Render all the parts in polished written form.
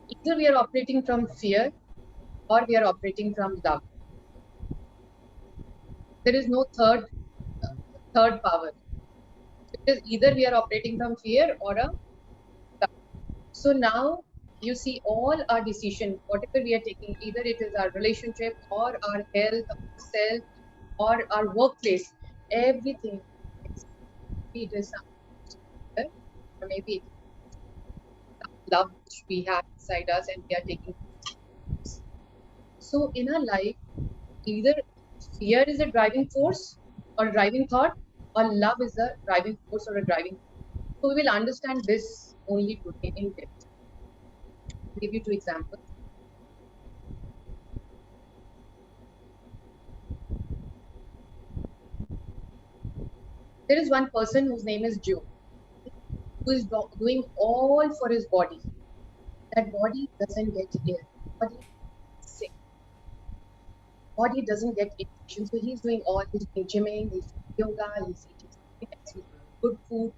Either we are operating from fear or we are operating from love. There is no third power. It is either we are operating from fear or a love. So now you see all our decision, whatever we are taking, either it is our relationship or our health, our self, or our workplace, everything. Maybe it is some fear, or maybe it is some love which we have inside us and we are taking. So in our life, either fear is a driving force or driving thought, or love is a driving force or a driving. So we will understand this only today in depth. I'll give you two examples. There is one person whose name is Joe, who is doing all for his body. That body doesn't get ill, body sick, body doesn't get infection. So he's doing all. He's doing gymming, he's doing yoga, he's eating supplements, he's doing good food.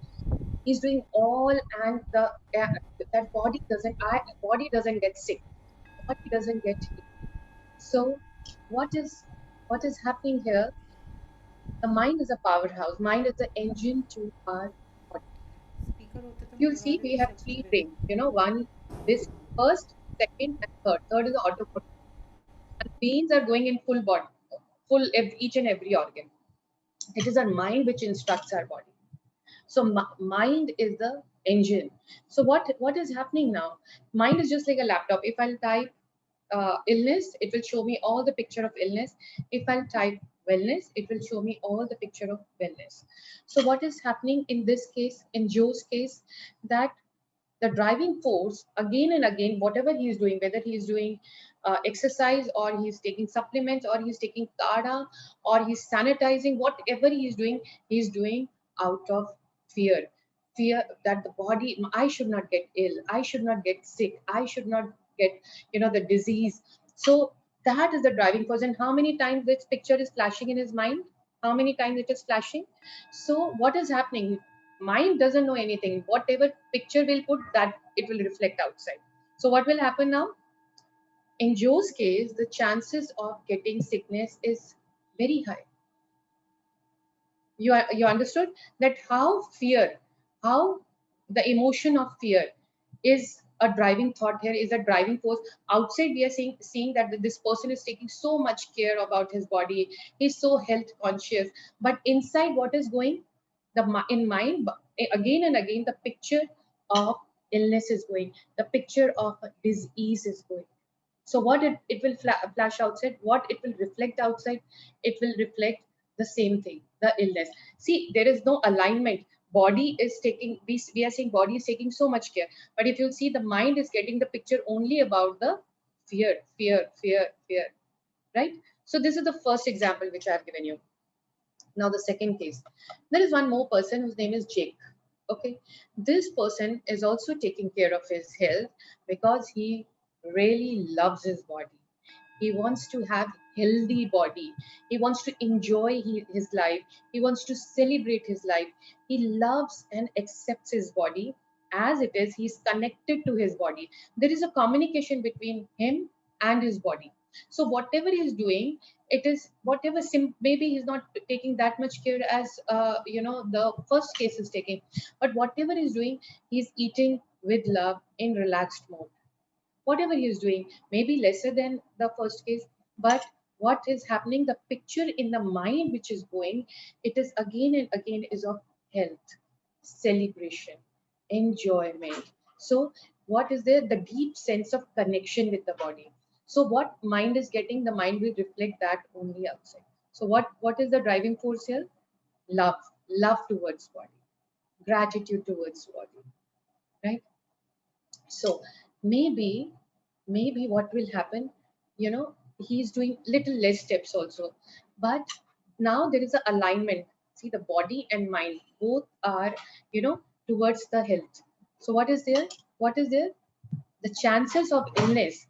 He's doing all, and that body doesn't get sick. Body doesn't get ill. So what is happening here? The mind is a powerhouse. Mind is the engine to our body. Speaker होते तो मैं You'll करवा see we देती have सबसे three पहले. brains. One this first, second, and third. Third is the autopilot. And brains are going in full body, each and every organ. It is our mind which instructs our body. So mind is the engine. So what is happening now? Mind is just like a laptop. If I'll type illness, it will show me all the picture of illness. If I'll type wellness, it will show me all the picture of wellness. So what is happening in this case, in Joe's case, that the driving force again and again, whatever he is doing, whether he is doing exercise or he's taking supplements or he's taking kada or he's sanitizing, whatever he's doing out of fear. Fear that the body, I should not get ill, I should not get sick, I should not get the disease. So that is the driving force. And how many times this picture is flashing in his mind, how many times it is flashing. So what is happening? Mind doesn't know anything. Whatever picture we'll put, that it will reflect outside. So what will happen now? In Joe's case, the chances of getting sickness is very high. You understood that how fear, how the emotion of fear is a driving thought here, is a driving force. Outside we are seeing that this person is taking so much care about his body, he's so health conscious, but inside what is going, in mind, again and again the picture of illness is going, the picture of disease is going. So what it will flash outside, what it will reflect outside, it will reflect the same thing, the illness. See, there is no alignment. Body is taking, we are saying body is taking so much care, but if you see, the mind is getting the picture only about the fear, right? So this is the first example which I have given you. Now the second case, there is one more person whose name is Jake. Okay, this person is also taking care of his health because he really loves his body. He wants to have healthy body. He wants to enjoy his life. He wants to celebrate his life. He loves and accepts his body as it is. He's connected to his body. There is a communication between him and his body. So whatever he's doing, it is whatever maybe he's not taking that much care as the first case is taking, but whatever he's doing, he's eating with love in relaxed mode. Whatever he is doing maybe lesser than the first case, but what is happening, the picture in the mind which is going, it is again and again is of health, celebration, enjoyment. So what is there, the deep sense of connection with the body. So what mind is getting, the mind will reflect that only outside. So what is the driving force here? Love towards body, gratitude towards body, right? So maybe, maybe what will happen, you know, he's doing little less steps also, but now there is a alignment. See, the body and mind both are, towards the health. So what is there? What is there? The chances of illness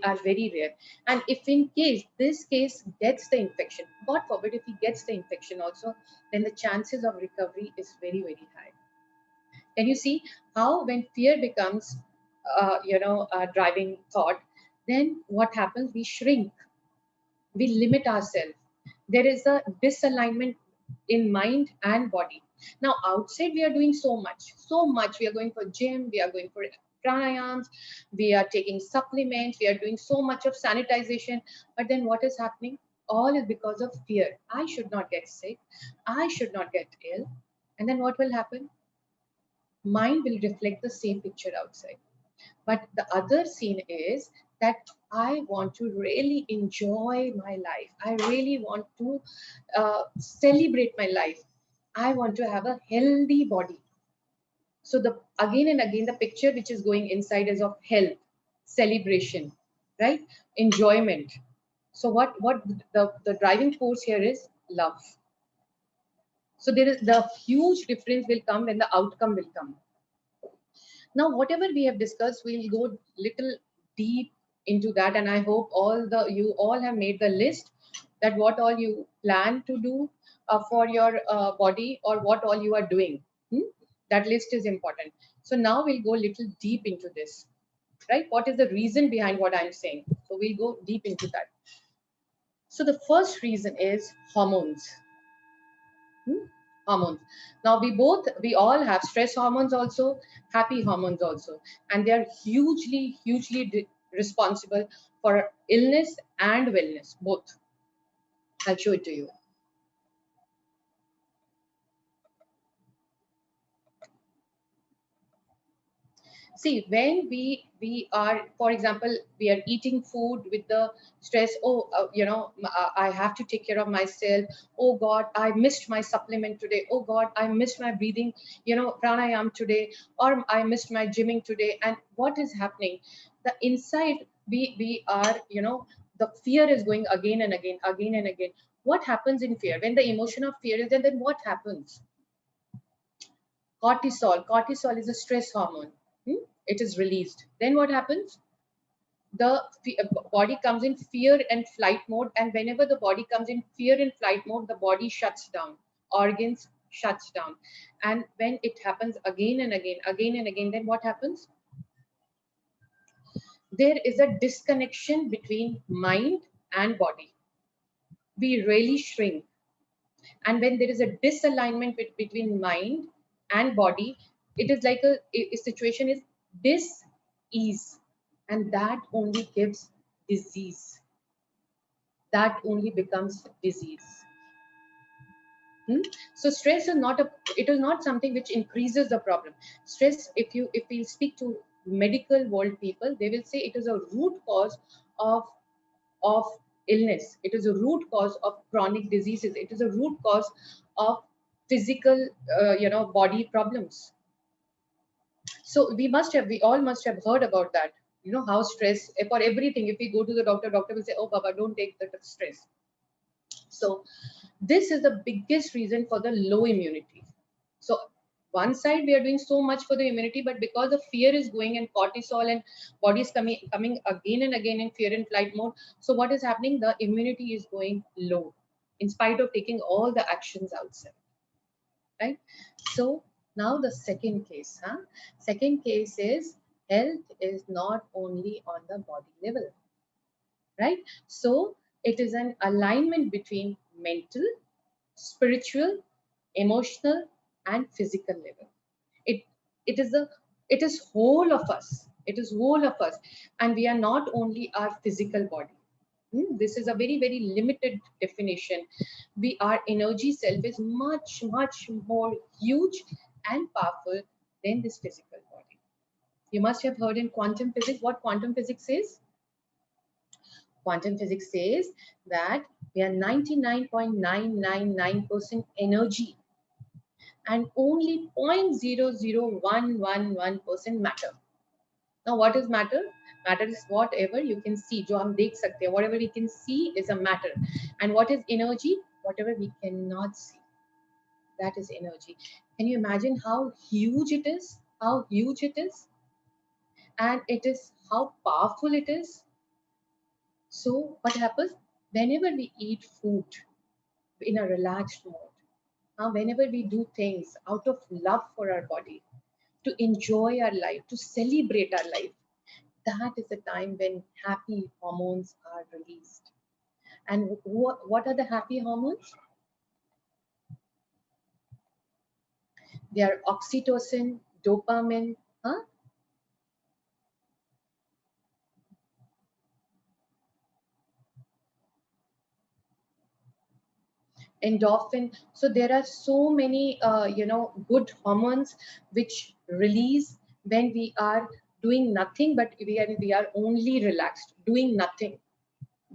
are very rare. And if in case this case gets the infection, God forbid, if he gets the infection also, then the chances of recovery is very, very high. Can you see how when fear becomes driving thought, then what happens? We shrink, we limit ourselves. There is a disalignment in mind and body. Now outside we are doing so much. We are going for gym, we are going for pranayams, we are taking supplements, we are doing so much of sanitization. But then what is happening? All is because of fear. I should not get sick, I should not get ill. And then what will happen? Mind will reflect the same picture outside. But the other scene is that I want to really enjoy my life. I really want to celebrate my life. I want to have a healthy body. So the again and again the picture which is going inside is of health, celebration, right? Enjoyment. So what the driving force here is love. So there is the huge difference will come when the outcome will come. Now, whatever we have discussed, we'll go little deep into that, and I hope you all have made the list that what all you plan to do for your body or what all you are doing. Hmm? That list is important. So now we'll go little deep into this, right? What is the reason behind what I'm saying? So we'll go deep into that. So the first reason is hormones. Hmm? Hormones. Now we all have stress hormones also, happy hormones also, and they are hugely responsible for illness and wellness both. I'll show it to you. See, when we are, for example, we are eating food with the stress. Oh, I have to take care of myself. Oh god, I missed my supplement today. Oh god, I missed my breathing, pranayam today, or I missed my gymming today. And what is happening? The inside, we are, the fear is going again and again. What happens in fear? When the emotion of fear is there, then what happens? Cortisol is a stress hormone. It is released. Then what happens? The body comes in fear and flight mode, and whenever the body comes in fear and flight mode, the body shuts down, organs shuts down. And when it happens again and again, then what happens? There is a disconnection between mind and body. We really shrink. And when there is a disalignment between mind and body, it is like a situation is dis-ease, and that only gives disease. That only becomes disease. So stress is not a, it is not something which increases the problem. Stress, if we speak to medical world people, they will say it is a root cause of of illness. It is a root cause of chronic diseases. It is a root cause of physical, body problems. So we all must have heard about that. You know how stress for everything. If we go to the doctor, doctor will say, "Oh, Baba, don't take the stress." So this is the biggest reason for the low immunity. So one side we are doing so much for the immunity, but because the fear is going and cortisol and body is coming again and again in fear and flight mode. So what is happening? The immunity is going low in spite of taking all the actions outside, right? So now the second case, huh? Second case is health is not only on the body level, right? So it is an alignment between mental, spiritual, emotional, and physical level. It it is the it is whole of us. It is whole of us, and we are not only our physical body. This is a very limited definition. Our energy self is much more huge and powerful than this physical body. You must have heard in quantum physics what quantum physics is. Quantum physics says that we are 99.999% energy and only 0.00111% matter. Now, what is matter? Matter is whatever you can see. जो हम देख सकते हैं, whatever we can see is a matter. And what is energy? Whatever we cannot see, that is energy. Can you imagine how huge it is? How huge it is, and it is how powerful it is. So, what happens whenever we eat food in a relaxed mode? Whenever we do things out of love for our body, to enjoy our life, to celebrate our life. That is the time when happy hormones are released. And what are the happy hormones? They are oxytocin, dopamine, huh? Endorphin. So there are so many, good hormones which release when we are doing nothing, but we are only relaxed, doing nothing.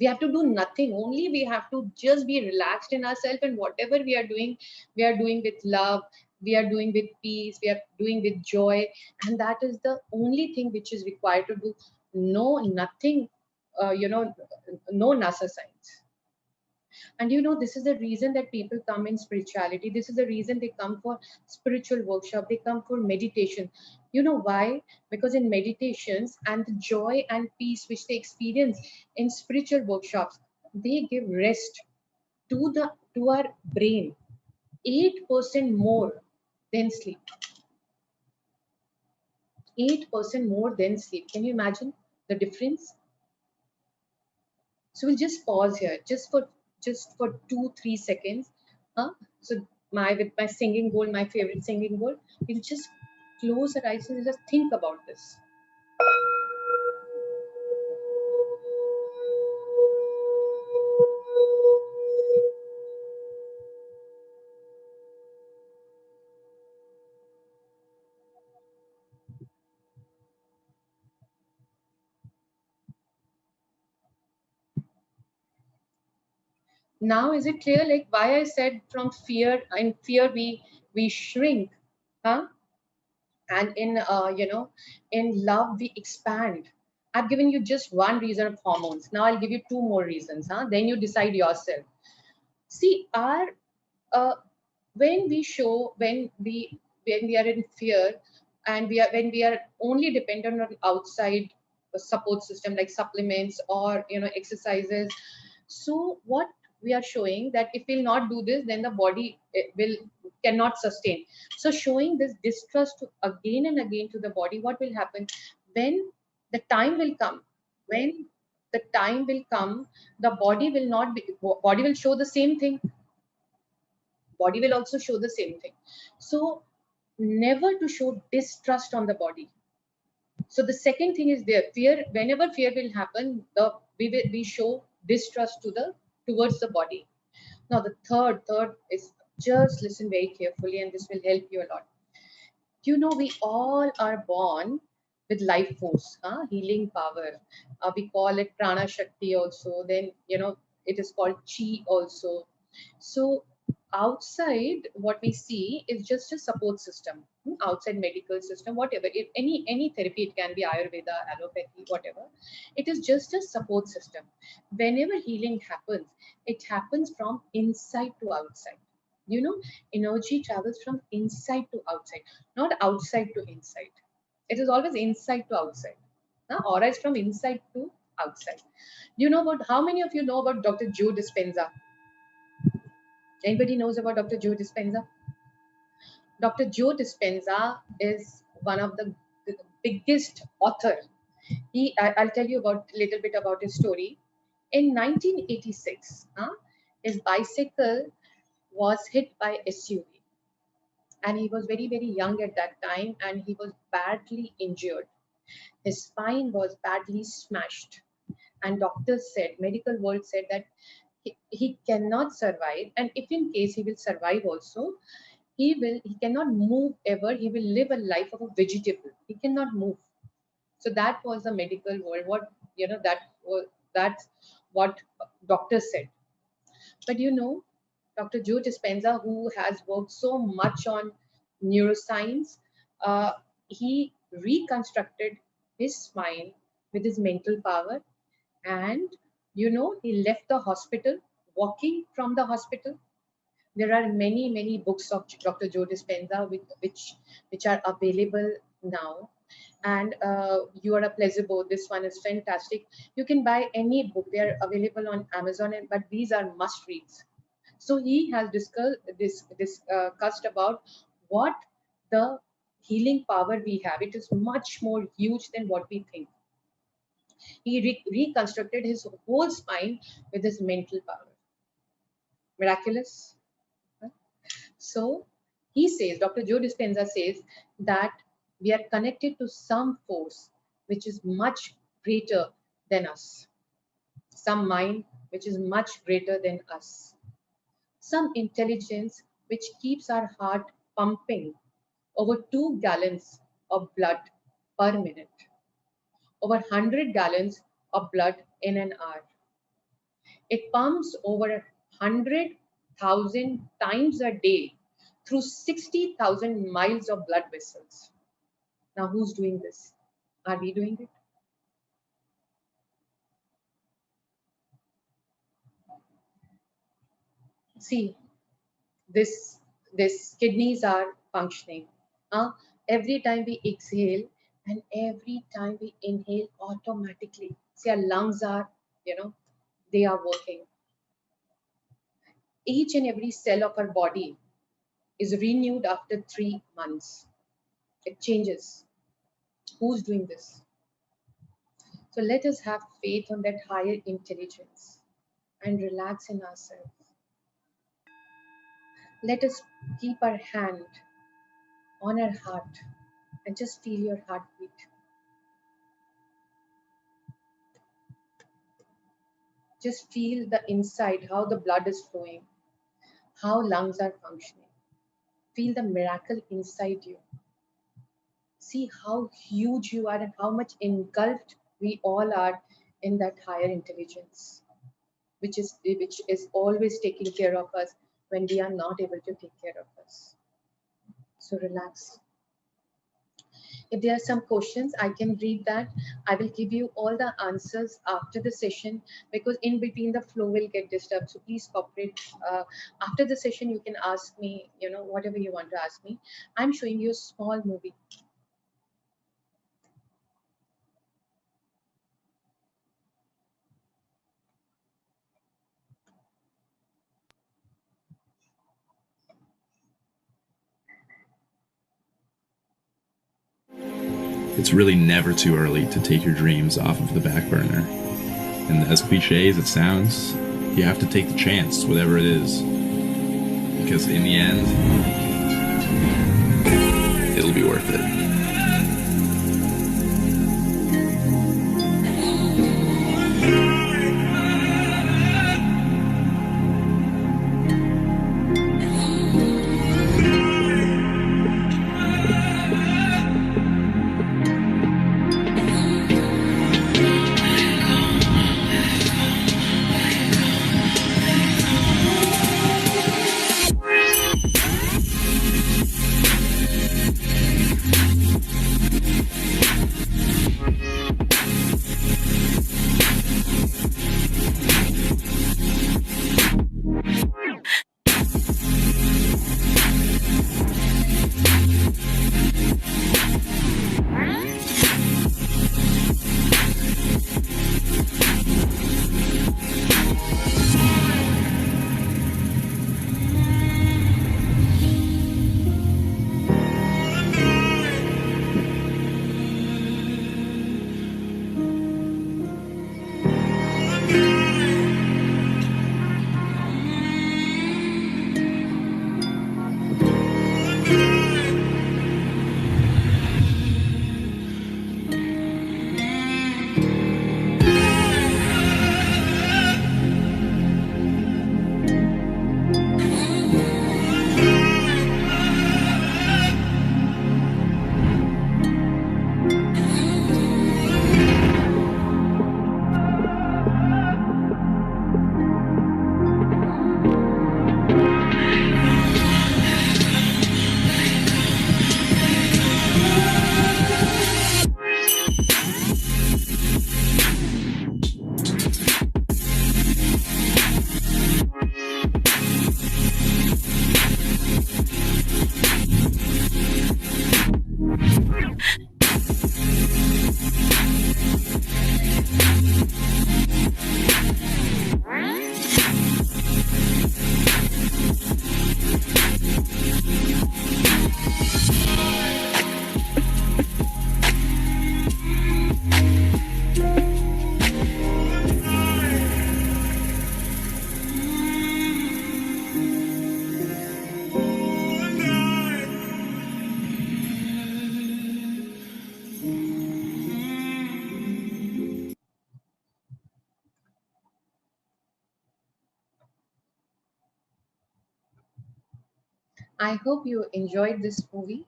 We have to do nothing. Only we have to just be relaxed in ourselves, and whatever we are doing with love. We are doing with peace. We are doing with joy, and that is the only thing which is required to do. No, nothing. No NASA science. And this is the reason that people come in spirituality. This is the reason they come for spiritual workshop. They come for meditation. You know why? Because in meditations and the joy and peace which they experience in spiritual workshops, they give rest to our brain 8% more than sleep. 8% more than sleep. Can you imagine the difference? So we'll just pause here, just for 2-3 seconds. Huh? So with my singing bowl, my favorite singing bowl, we'll just close our eyes and just think about this. Now is it clear like why I said from fear, in fear we shrink, huh? And in love we expand. I've given you just one reason of hormones. Now I'll give you two more reasons, huh? Then you decide yourself. See, our uh, when we are in fear, and when we are only dependent on outside support system like supplements or exercises. So what we are showing that if we'll not do this, then the body will cannot sustain. So showing this distrust again and again to the body, what will happen when the time will come, when the time will come, the body will not be body will show the same thing. Body will also show the same thing. So never to show distrust on the body. So the second thing is there fear. Whenever fear will happen, we show distrust towards the body. Now the third is, just listen very carefully and this will help you a lot. We all are born with life force, healing power. We call it prana shakti also. Then, it is called chi also. So outside, what we see is just a support system, outside medical system, whatever. If any therapy, it can be Ayurveda, allopathy, whatever. It is just a support system. Whenever healing happens, it happens from inside to outside. You know, energy travels from inside to outside, not outside to inside. It is always inside to outside. Aura is from inside to outside. How many of you know about Dr. Joe Dispenza? Anybody knows about Dr. Joe Dispenza? Dr. Joe Dispenza is one of the biggest author. I'll tell you about a little bit about his story. In 1986, his bicycle was hit by SUV, and he was very very young at that time, and he was badly injured. His spine was badly smashed, and doctors said, medical world said that he cannot survive, and if in case he will survive also, he cannot move ever. He will live a life of a vegetable. He cannot move. So that was the medical world. That's what doctors said. But Dr. Joe Dispenza, who has worked so much on neuroscience, uh, he reconstructed his spine with his mental power, and he left the hospital, walking from the hospital. There are many many books of Dr. Joe Dispenza which are available now. And you are a placebo, this one is fantastic. You can buy any book, they are available on Amazon, but these are must reads. So he has discussed about what the healing power we have, it is much more huge than what we think. He reconstructed his whole spine with his mental power. Miraculous. Huh? So he says, Dr. Joe Dispenza says that we are connected to some force which is much greater than us, some mind which is much greater than us, some intelligence which keeps our heart pumping over 2 gallons of blood per minute, over 100 gallons of blood in an hour. It pumps over 100,000 times a day through 60,000 miles of blood vessels. Now, who's doing this? Are we doing it? See, this this kidneys are functioning. Uh, every time we exhale and every time we inhale, automatically. See, our lungs are, they are working. Each and every cell of our body is renewed after 3 months. It changes. Who's doing this? So let us have faith on that higher intelligence and relax in ourselves. Let us keep our hand on our heart and just feel your heartbeat. Just feel the inside, how the blood is flowing, how lungs are functioning. Feel the miracle inside you. See how huge you are and how much engulfed we all are in that higher intelligence, which is always taking care of us when we are not able to take care of us. So relax. If there are some questions, I can read that. I will give you all the answers after the session, because in between the flow will get disturbed. So please cooperate. After the session, you can ask me, whatever you want to ask me. I'm showing you a small movie. It's really never too early to take your dreams off of the back burner. And as cliche as it sounds, you have to take the chance, whatever it is. Because in the end, it'll be worth it. I hope you enjoyed this movie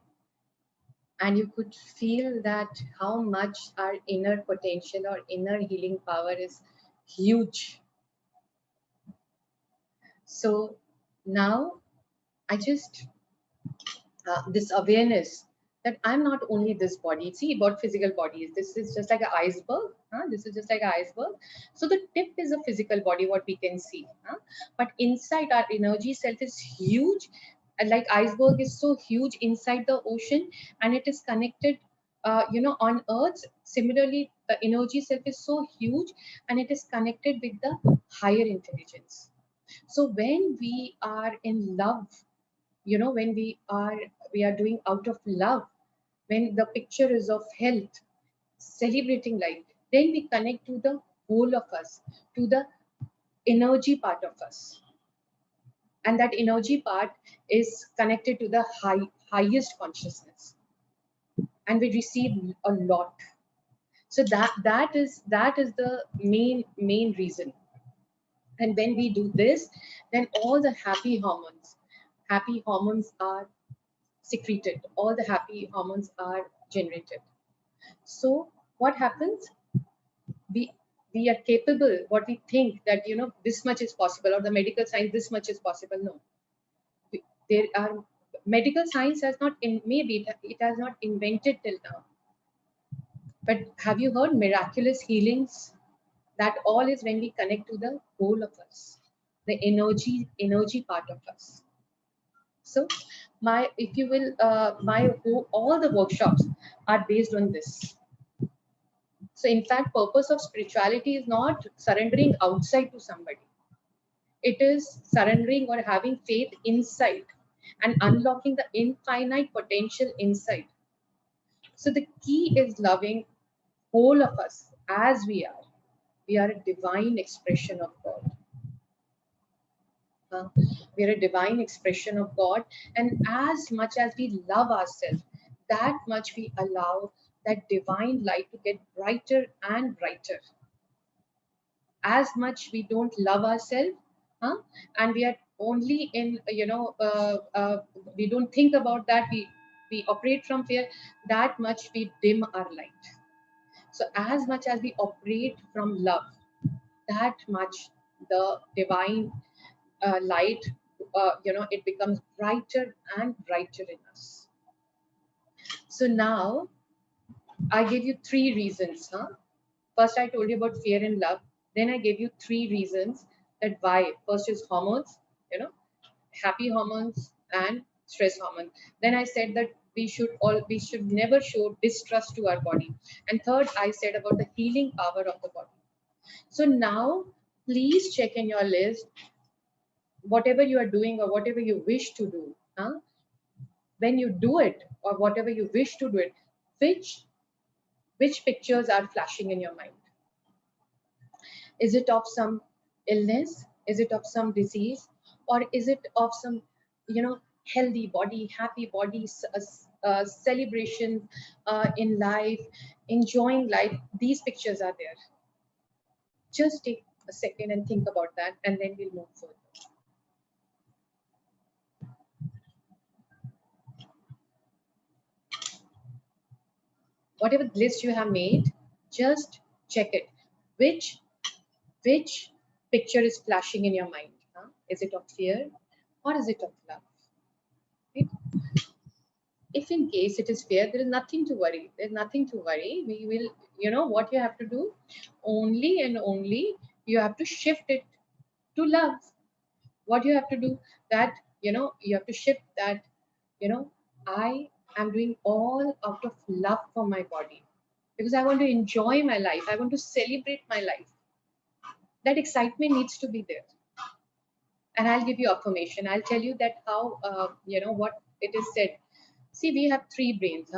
and you could feel that how much our inner potential or inner healing power is huge. So now I just this awareness that I'm not only this body. See about physical bodies. This is just like an iceberg. This is just like an iceberg. So the tip is a physical body, what we can see. But inside our energy self is huge. And like iceberg is so huge inside the ocean, and it is connected. On Earth. Similarly, the energy self is so huge, and it is connected with the higher intelligence. So when we are in love, when we are doing out of love, when the picture is of health, celebrating life, then we connect to the whole of us, to the energy part of us, and that energy part is connected to the highest consciousness, and we receive a lot. So that is the main reason. And when we do this, then all the happy hormones are secreted, all the happy hormones are generated. So what happens? We we are capable, what we think that this much is possible, or the medical science this much is possible. No, there are medical science has not in maybe it has not invented till now, but have you heard miraculous healings? That all is when we connect to the whole of us, the energy part of us. So my if you will all the workshops are based on this. So in fact, purpose of spirituality is not surrendering outside to somebody. It is surrendering or having faith inside and unlocking the infinite potential inside. So the key is loving whole of us as we are. We are a divine expression of God. Uh, we are a divine expression of God. And as much as we love ourselves, that much we allow that divine light to get brighter and brighter. As much we don't love ourselves, and we are only in we don't think about that, we operate from fear, that much we dim our light. So as much as we operate from love, that much the divine light, it becomes brighter and brighter in us. So now I gave you three reasons. First, I told you about fear and love. Then I gave you three reasons that why. First is hormones, happy hormones and stress hormones. Then I said that we should never show distrust to our body. And third, I said about the healing power of the body. So now, please check in your list whatever you are doing or whatever you wish to do. When you do it or whatever you wish to do it, which pictures are flashing in your mind? Is it of some illness? Is it of some disease? Or is it of some, healthy body, happy body, celebration in life, enjoying life? These pictures are there. Just take a second and think about that, and then we'll move forward. Whatever list you have made, just check it. Which picture is flashing in your mind? Is it of fear or is it of love? Right? If in case it is fear, there is nothing to worry. There's nothing to worry. We will, what you have to do, only and only you have to shift it to love. What you have to do, that, you have to shift that, I am doing all out of love for my body because I want to enjoy my life. I want to celebrate my life. That excitement needs to be there. And I'll give you affirmation. I'll tell you that how, what it is said. See, we have three brains,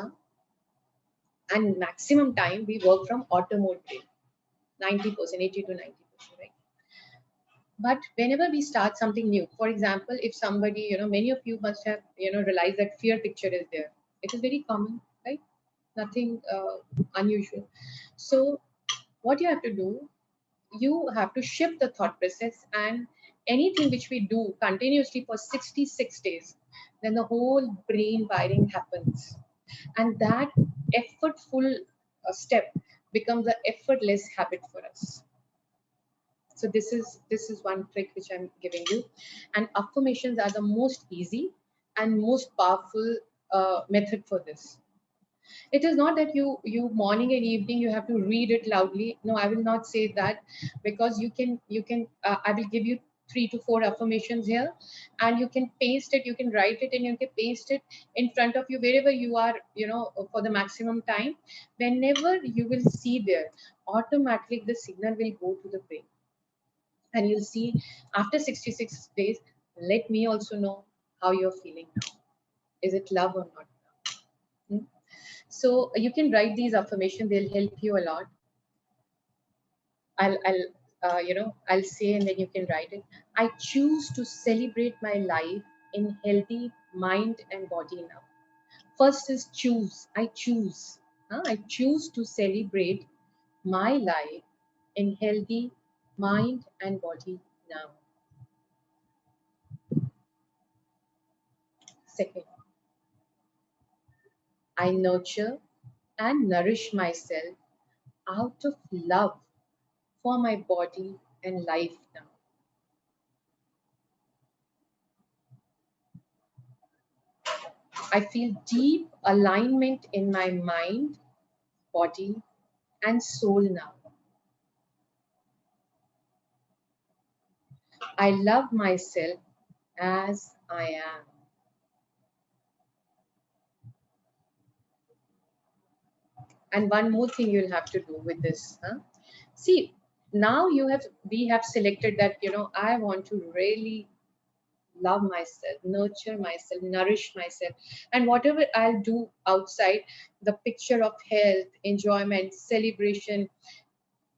and maximum time we work from auto mode brain, 90%, 80 to 90%, right? But whenever we start something new, for example, if somebody, many of you must have, realized that fear picture is there. It is very common, right? Nothing unusual. So what you have to do, you have to shift the thought process, and anything which we do continuously for 66 days, then the whole brain wiring happens. And that effortful step becomes an effortless habit for us. So this is one trick which I'm giving you. And affirmations are the most easy and most powerful method for this. It is not that you morning and evening you have to read it loudly. No, I will not say that, because you can I will give you 3 to 4 affirmations here, and you can paste it, you can write it, and you can paste it in front of you wherever you are, for the maximum time. Whenever you will see there, automatically the signal will go to the brain, and you'll see after 66 days, let me also know how you're feeling now. Is it love or not? Hmm? So you can write these affirmations, they'll help you a lot. I'll say, and then you can write it. I choose to celebrate my life in healthy mind and body now. First is choose. I choose. I choose to celebrate my life in healthy mind and body now. Second, I nurture and nourish myself out of love for my body and life now. I feel deep alignment in my mind, body, and soul now. I love myself as I am. And one more thing you'll have to do with this. See, now we have selected that, I want to really love myself, nurture myself, nourish myself. And whatever I'll do outside, the picture of health, enjoyment, celebration,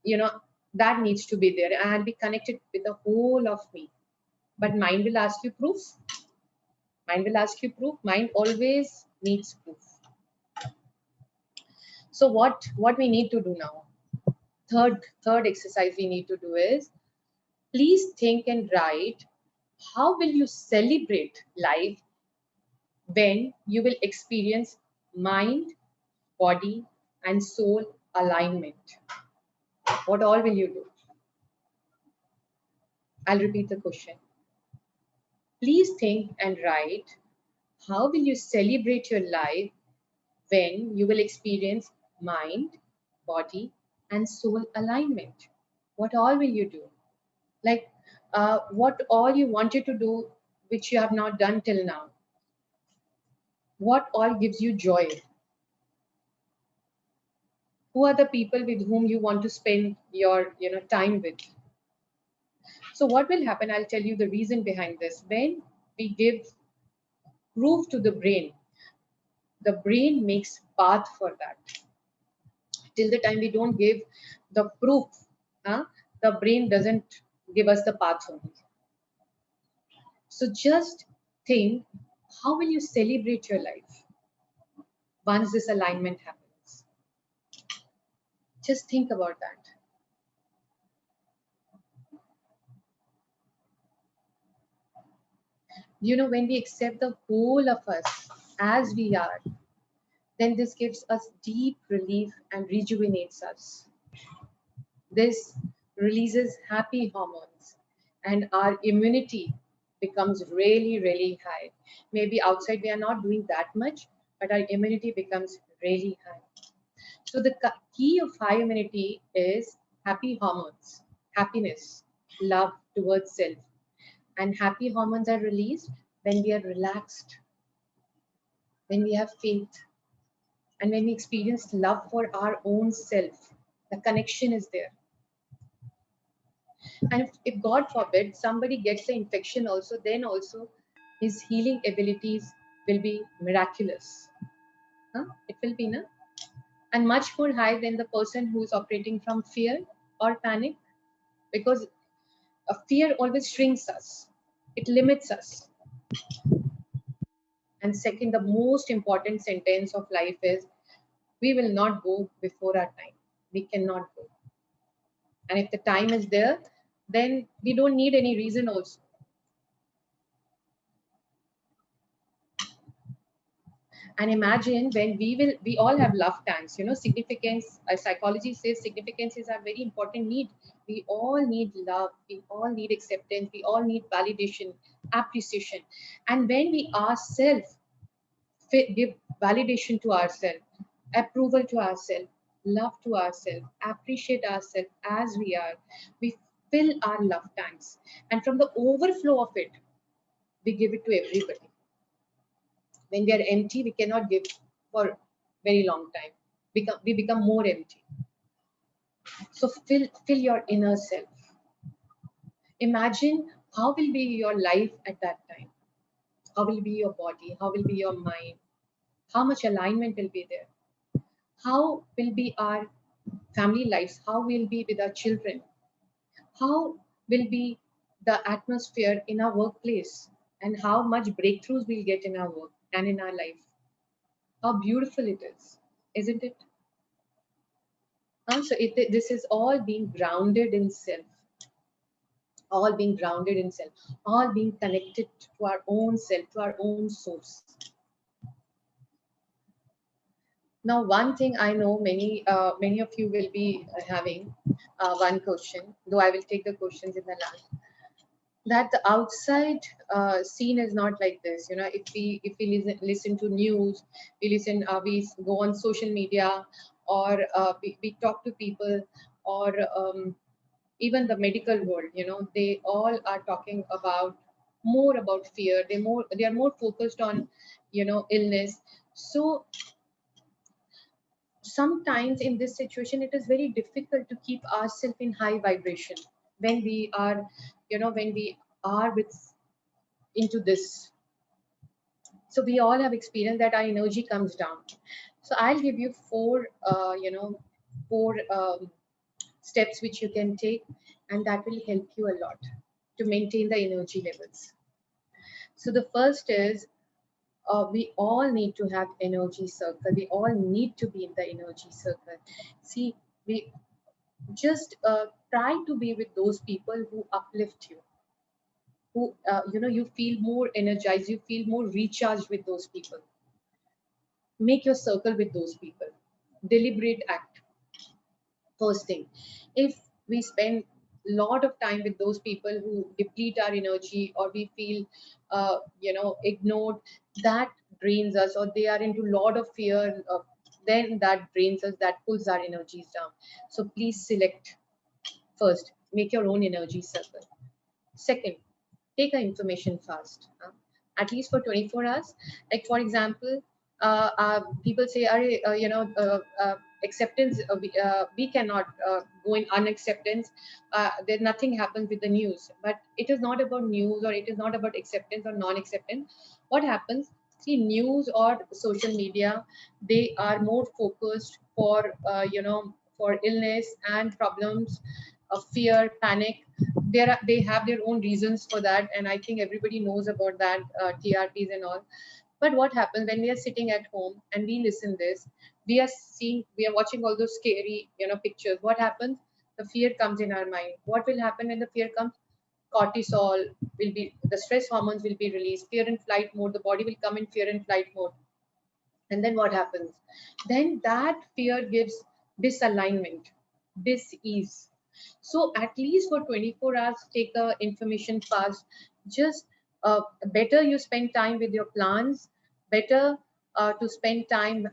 you know, that needs to be there. And I'll be connected with the whole of me. But mind will ask you proof. Mind will ask you proof. Mind always needs proof. So what we need to do now? Third exercise we need to do is, please think and write, how will you celebrate life when you will experience mind, body, and soul alignment? What all will you do? I'll repeat the question. Please think and write, how will you celebrate your life when you will experience mind, body, and soul alignment? What all will you do? Like, what all you wanted to do, which you have not done till now? What all gives you joy? Who are the people with whom you want to spend your time with? So what will happen? I'll tell you the reason behind this. When we give proof to the brain makes path for that. Till the time we don't give the proof, the brain doesn't give us the path only. So just think, how will you celebrate your life once this alignment happens? Just think about that. When we accept the whole of us as we are, then this gives us deep relief and rejuvenates us. This releases happy hormones, and our immunity becomes really, really high. Maybe outside we are not doing that much, but our immunity becomes really high. So the key of high immunity is happy hormones, happiness, love towards self. And happy hormones are released when we are relaxed, when we have faith, and when we experience love for our own self. The connection is there. And if God forbid somebody gets the infection also, then also his healing abilities will be miraculous. It will be, and much more high than the person who is operating from fear or panic, because fear always shrinks us, it limits us. And second, the most important sentence of life is, we will not go before our time. We cannot go. And if the time is there, then we don't need any reason also. And imagine when we all have love tanks, significance, psychology says significance is a very important need. We all need love, we all need acceptance, we all need validation, appreciation. And when we ourselves give validation to ourselves, approval to ourselves, love to ourselves, appreciate ourselves as we are, we fill our love tanks. And from the overflow of it, we give it to everybody. When we are empty, we cannot give for very long time. We become more empty. So fill your inner self. Imagine how will be your life at that time. How will be your body? How will be your mind? How much alignment will be there? How will be our family lives? How will be with our children? How will be the atmosphere in our workplace? And how much breakthroughs we'll get in our work and in our life? How beautiful it is, isn't it? This is all being grounded in self, all being grounded in self, all being connected to our own self, to our own source. Now, one thing I know many of you will be having one question, though I will take the questions in the last. That the outside scene is not like this. If we listen to news, we go on social media, or we talk to people, or even the medical world, they all are talking about more about fear. They are more focused on illness. So sometimes in this situation it is very difficult to keep ourselves in high vibration when we are when we are with into this. So we all have experienced that our energy comes down. So I'll give you four steps which you can take, and that will help you a lot to maintain the energy levels. So the first is, we all need to have energy circle. We all need to be in the energy circle. See, we just try to be with those people who uplift you, who you feel more energized, you feel more recharged with those people. Make your circle with those people. Deliberate act. First thing, if we spend a lot of time with those people who deplete our energy, or we feel ignored, that drains us, or they are into a lot of fear, then that drains us, that pulls our energies down. So please select. First, make your own energy circle. Second, take our information fast, at least for 24 hours. Like for example, people say, acceptance, we cannot go in unacceptance. There nothing happens with the news, but it is not about news, or it is not about acceptance or non-acceptance. What happens? See, news or social media, they are more focused for for illness and problems of fear, panic. They have their own reasons for that, and I think everybody knows about that, TRPs and all. But what happens when we are sitting at home and we listen this, we are watching all those scary pictures. What happens? The fear comes in our mind. What will happen when the fear comes? Cortisol will be, the stress hormones will be released, fear and flight mode, the body will come in fear and flight mode. And then what happens? Then that fear gives disalignment, dis-ease. So at least for 24 hours, take the information fast. Just better you spend time with your plants, better to spend time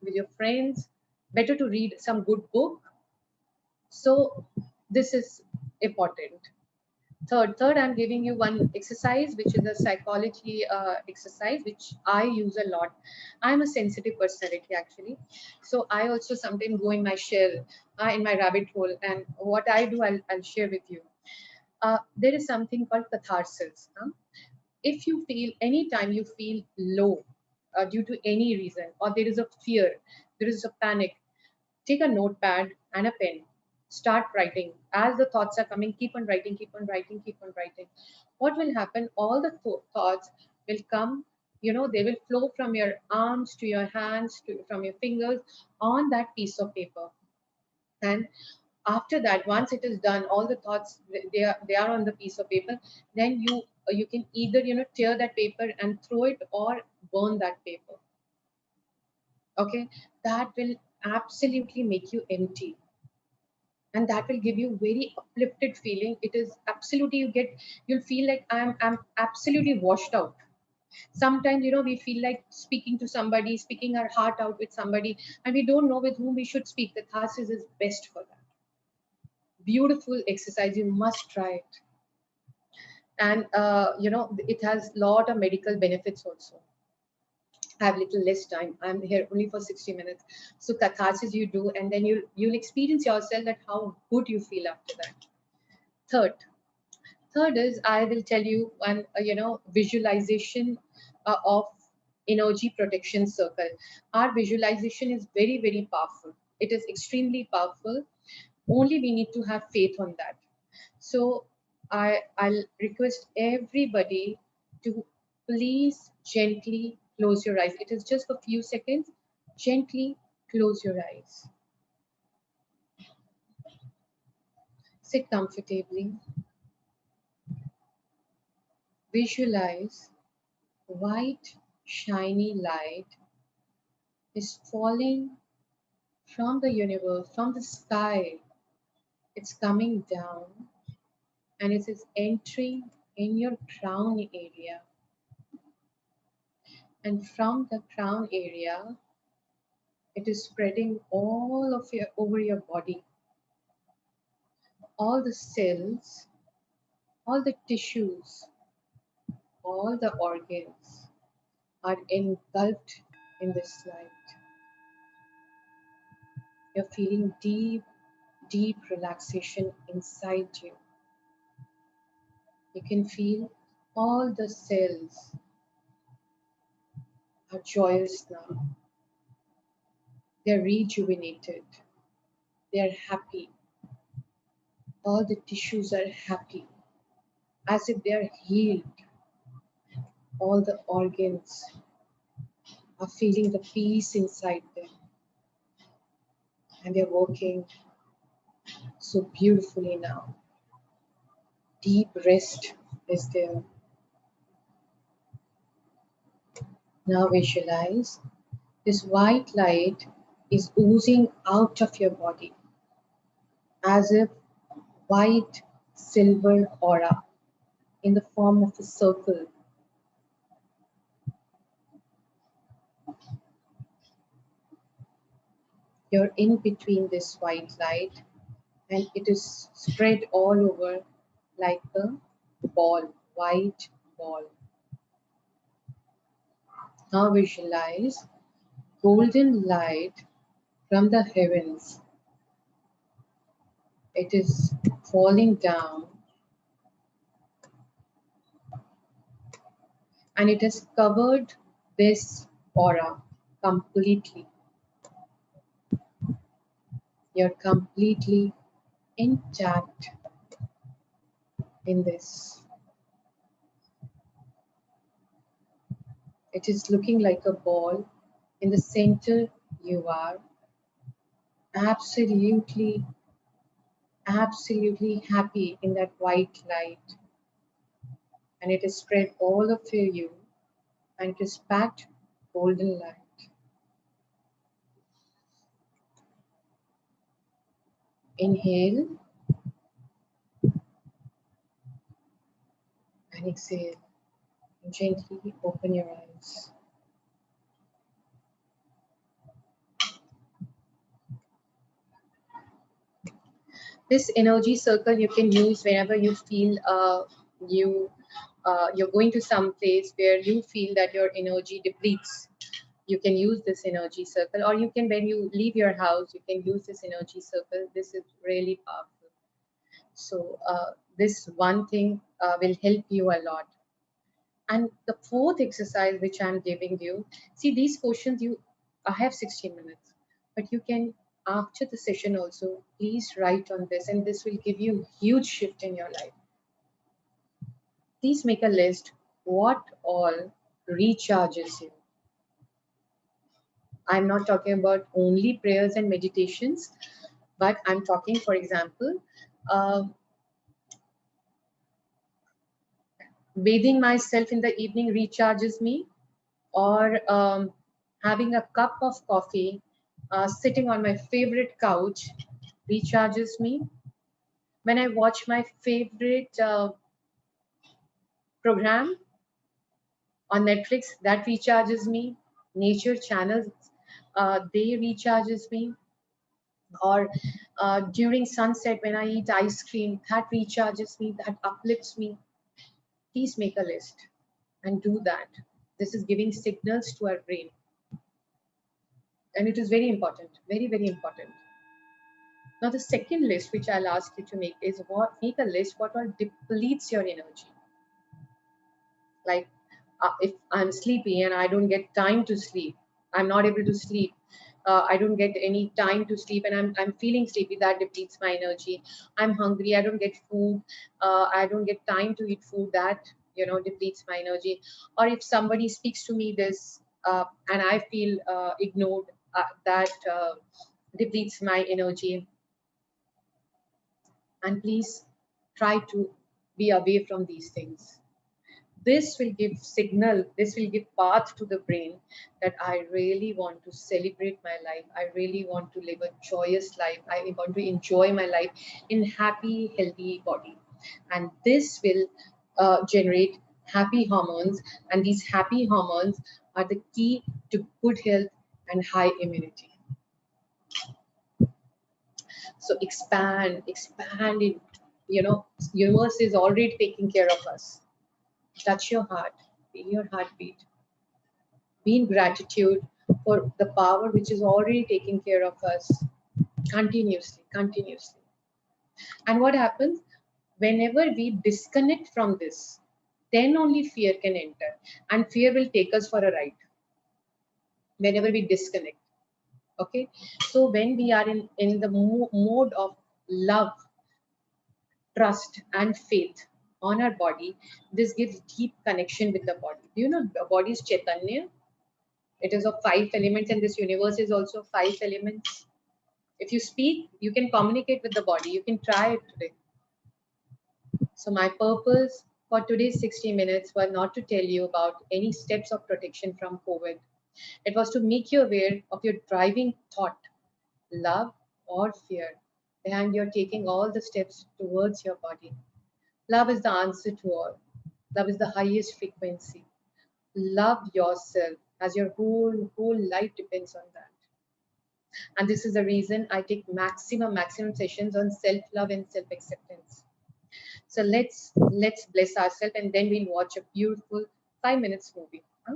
with your friends, better to read some good book. So this is important. Third, I'm giving you one exercise, which is a psychology exercise, which I use a lot. I'm a sensitive personality, actually. So I also sometimes go in my shell, in my rabbit hole. And what I do, I'll share with you. There is something called catharsis. If you feel, anytime you feel low due to any reason, or there is a fear, there is a panic, take a notepad and a pen. Start writing. As the thoughts are coming, keep on writing, keep on writing, keep on writing. What will happen? All the thoughts will come, they will flow from your arms to your hands, from your fingers on that piece of paper. And after that, once it is done, all the thoughts, they are on the piece of paper. Then you can either tear that paper and throw it, or burn that paper. Okay, that will absolutely make you empty, and that will give you very uplifted feeling. It is absolutely, you'll feel like I'm absolutely washed out. Sometimes, we feel like speaking to somebody, speaking our heart out with somebody, and we don't know with whom we should speak. The catharsis is best for that. Beautiful exercise, you must try it. And it has lot of medical benefits also. I have little less time, I'm here only for 60 minutes. So catharsis you do, and then you'll experience yourself that how good you feel after that. Third third is, I will tell you one, visualization of energy protection circle. Our visualization is very, very powerful. It is extremely powerful. Only we need to have faith on that. So I'll request everybody to please gently close your eyes. It is just a few seconds. Gently close your eyes. Sit comfortably. Visualize white, shiny light is falling from the universe, from the sky. It's coming down and it is entering in your crown area. And from the crown area, it is spreading all of your over your body. All the cells, all the tissues, all the organs are engulfed in this light. You're feeling deep, deep relaxation inside you. You can feel all the cells are joyous now. They're rejuvenated. They're happy. All the tissues are happy, as if they're healed. All the organs are feeling the peace inside them, and they're working so beautifully now. Deep rest is there. Now visualize this white light is oozing out of your body as if white silver aura in the form of a circle. You're in between this white light, and it is spread all over like a ball, white ball. Now visualize golden light from the heavens. It is falling down and it has covered this aura completely. You're completely intact in this. It is looking like a ball. In the center, you are absolutely, absolutely happy in that white light. And it is spread all over you, and it is packed golden light. Inhale and exhale. And gently open your eyes. This energy circle you can use whenever you feel you're going to some place where you feel that your energy depletes. You can use this energy circle, or you can, when you leave your house, you can use this energy circle. This is really powerful. So this one thing will help you a lot. And the fourth exercise which I'm giving you, see these questions, I have 16 minutes, but you can, after the session also, please write on this, and this will give you huge shift in your life. Please make a list what all recharges you. I'm not talking about only prayers and meditations, but I'm talking, for example, uh, bathing myself in the evening recharges me, or Having a cup of coffee, sitting on my favorite couch recharges me. When I watch my favorite program on Netflix, that recharges me. Nature channels, they recharges me. Or during sunset when I eat ice cream, that recharges me, that uplifts me. Please make a list and do that. This is giving signals to our brain, and it is very important, very, very important. Now, the second list which I'll ask you to make is what make a list what all depletes your energy. Like if I'm sleepy and I don't get time to sleep, I'm not able to sleep. I don't get any time to sleep, and I'm feeling sleepy. That depletes my energy. I'm hungry. I don't get food. I don't get time to eat food. That depletes my energy. Or if somebody speaks to me this and I feel ignored, that depletes my energy. And please try to be away from these things. This will give signal, this will give path to the brain that I really want to celebrate my life, I really want to live a joyous life, I want to enjoy my life in happy healthy body. And this will generate happy hormones, and these happy hormones are the key to good health and high immunity. So expand it. Universe is already taking care of us. Touch your heart, feel your heartbeat. Be in gratitude for the power which is already taking care of us continuously, continuously. And what happens whenever we disconnect from this, then only fear can enter, and fear will take us for a ride whenever we disconnect. Okay, so when we are in the mode of love, trust, and faith on our body, this gives deep connection with the body. Do you know the body is Chaitanya? It is of 5 elements, and this universe is also 5 elements. If you speak, you can communicate with the body. You can try it today. So my purpose for today's 60 minutes was not to tell you about any steps of protection from COVID. It was to make you aware of your driving thought, love or fear, and you're taking all the steps towards your body. Love is the answer to all. Love is the highest frequency. Love yourself, as your whole life depends on that. And this is the reason I take maximum sessions on self-love and self-acceptance. So let's bless ourselves, and then we'll watch a beautiful 5 minutes movie. Huh?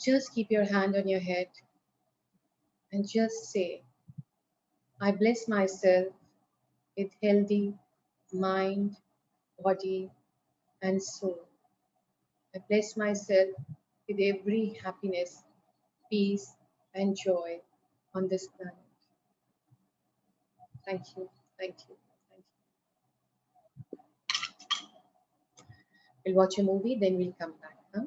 Just keep your hand on your head and just say, I bless myself with healthy mind, body, and soul. I bless myself with every happiness, peace, and joy on this planet. Thank you, thank you, thank you. We'll watch a movie, then we'll come back. Huh?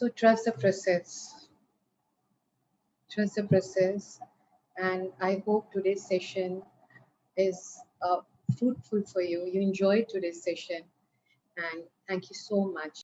So trust the process. Trust the process. And I hope today's session is fruitful for you. You enjoyed today's session. And thank you so much.